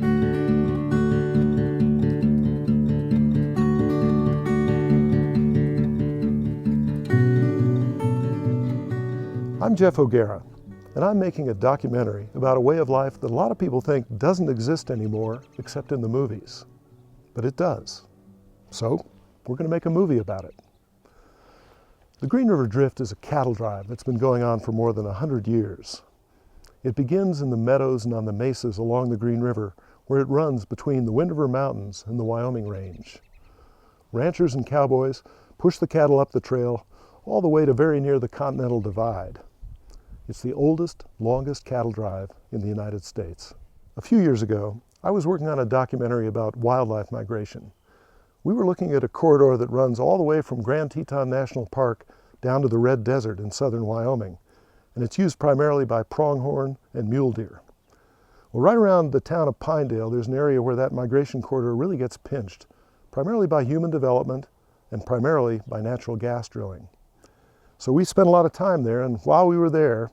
I'm Jeff O'Gara, and I'm making a documentary about a way of life that a lot of people think doesn't exist anymore except in the movies. But it does. So, we're going to make a movie about it. The Green River Drift is a cattle drive that's been going on for more than 100 years. It begins in the meadows and on the mesas along the Green River, where it runs between the Wind River Mountains and the Wyoming Range. Ranchers and cowboys push the cattle up the trail all the way to very near the Continental Divide. It's the oldest, longest cattle drive in the United States. A few years ago, I was working on a documentary about wildlife migration. We were looking at a corridor that runs all the way from Grand Teton National Park down to the Red Desert in southern Wyoming, and it's used primarily by pronghorn and mule deer. Well, right around the town of Pinedale, there's an area where that migration corridor really gets pinched, primarily by human development and primarily by natural gas drilling. So we spent a lot of time there, and while we were there,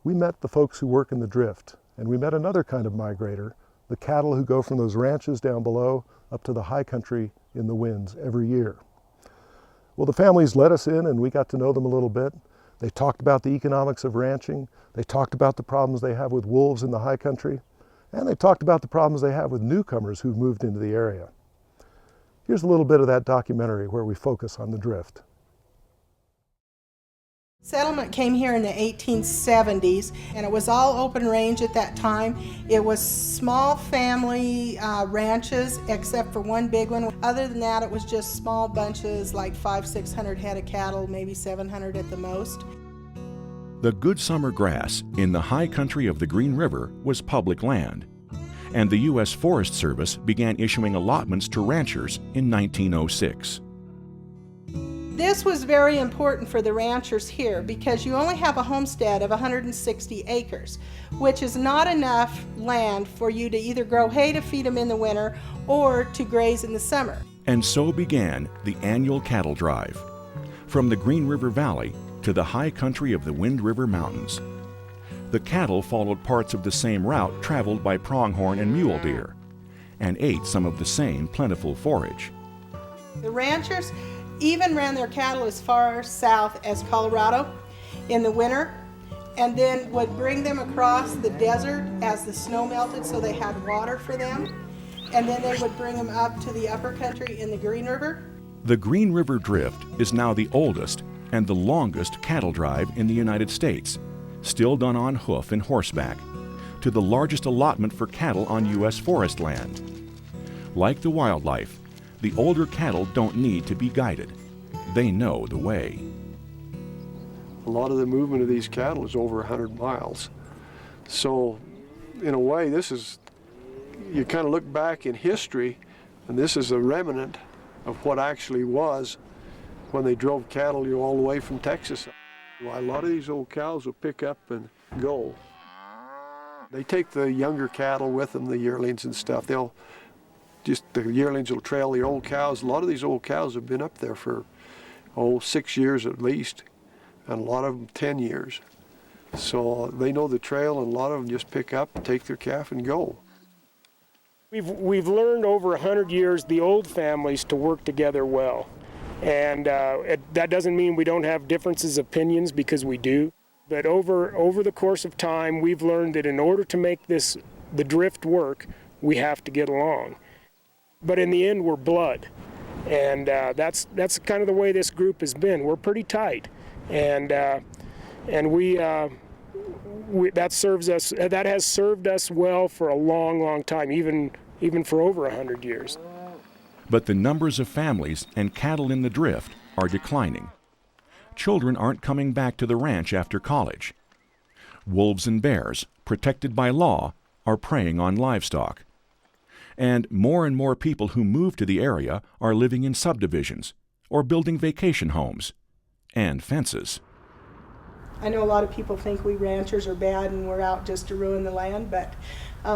we met the folks who work in the drift, and we met another kind of migrator, the cattle who go from those ranches down below up to the high country in the winds every year. Well, the families let us in and we got to know them a little bit. They talked about the economics of ranching, they talked about the problems they have with wolves in the high country, and they talked about the problems they have with newcomers who've moved into the area. Here's a little bit of that documentary where we focus on the drift. Settlement came here in the 1870s, and it was all open range at that time. It was small family ranches, except for one big one. Other than that, it was just small bunches, like 500-600 head of cattle, maybe 700 at the most. The good summer grass in the high country of the Green River was public land, and the U.S. Forest Service began issuing allotments to ranchers in 1906. This was very important for the ranchers here because you only have a homestead of 160 acres, which is not enough land for you to either grow hay to feed them in the winter or to graze in the summer. And so began the annual cattle drive, from the Green River Valley to the high country of the Wind River Mountains. The cattle followed parts of the same route traveled by pronghorn and mule deer, and ate some of the same plentiful forage. The ranchers even ran their cattle as far south as Colorado in the winter, and then would bring them across the desert as the snow melted so they had water for them, and then they would bring them up to the upper country in the Green River. The Green River Drift is now the oldest and the longest cattle drive in the United States, still done on hoof and horseback, to the largest allotment for cattle on U.S. forest land. Like the wildlife, the older cattle don't need to be guided. They know the way. A lot of the movement of these cattle is over 100 miles. So, in a way, you kind of look back in history, and this is a remnant of what actually was when they drove cattle all the way from Texas. A lot of these old cows will pick up and go. They take the younger cattle with them, the yearlings and stuff. The yearlings will trail the old cows. A lot of these old cows have been up there for, 6 years at least, and a lot of them 10 years. So they know the trail, and a lot of them just pick up, take their calf, and go. We've learned over 100 years the old families to work together well. And that doesn't mean we don't have differences of opinions, because we do. But over the course of time, we've learned that in order to make the drift work, we have to get along. But in the end, we're blood, and that's kind of the way this group has been. We're pretty tight, and that has served us well for a long, long time, even for over 100 years. But the numbers of families and cattle in the drift are declining. Children aren't coming back to the ranch after college. Wolves and bears, protected by law, are preying on livestock. And more people who move to the area are living in subdivisions or building vacation homes and fences. I know a lot of people think we ranchers are bad and we're out just to ruin the land, but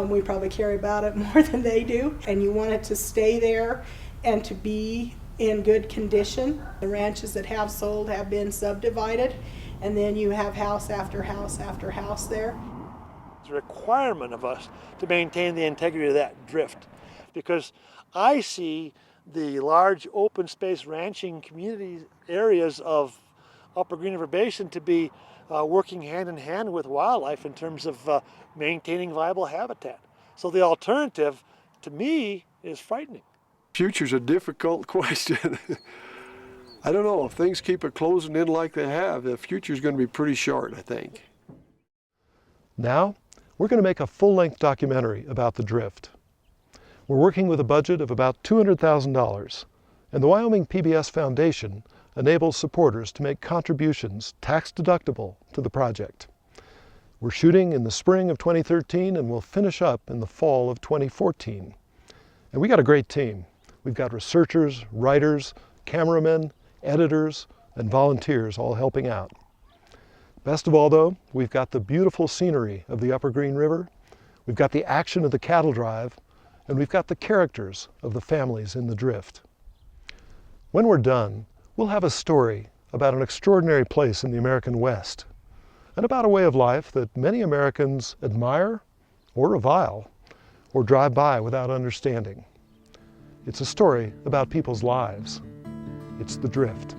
we probably care about it more than they do. And you want it to stay there and to be in good condition. The ranches that have sold have been subdivided, and then you have house after house after house there. It's a requirement of us to maintain the integrity of that drift, because I see the large open space ranching community areas of Upper Green River Basin to be working hand in hand with wildlife in terms of maintaining viable habitat. So the alternative, to me, is frightening. Future's a difficult question. I don't know, if things keep it closing in like they have, the future's going to be pretty short, I think. Now, we're going to make a full-length documentary about the drift. We're working with a budget of about $200,000, and the Wyoming PBS Foundation enables supporters to make contributions tax-deductible to the project. We're shooting in the spring of 2013 and we'll finish up in the fall of 2014. And we got a great team. We've got researchers, writers, cameramen, editors, and volunteers all helping out. Best of all though, we've got the beautiful scenery of the Upper Green River, we've got the action of the cattle drive, and we've got the characters of the families in the drift. When we're done, we'll have a story about an extraordinary place in the American West, and about a way of life that many Americans admire or revile, or drive by without understanding. It's a story about people's lives. It's the drift.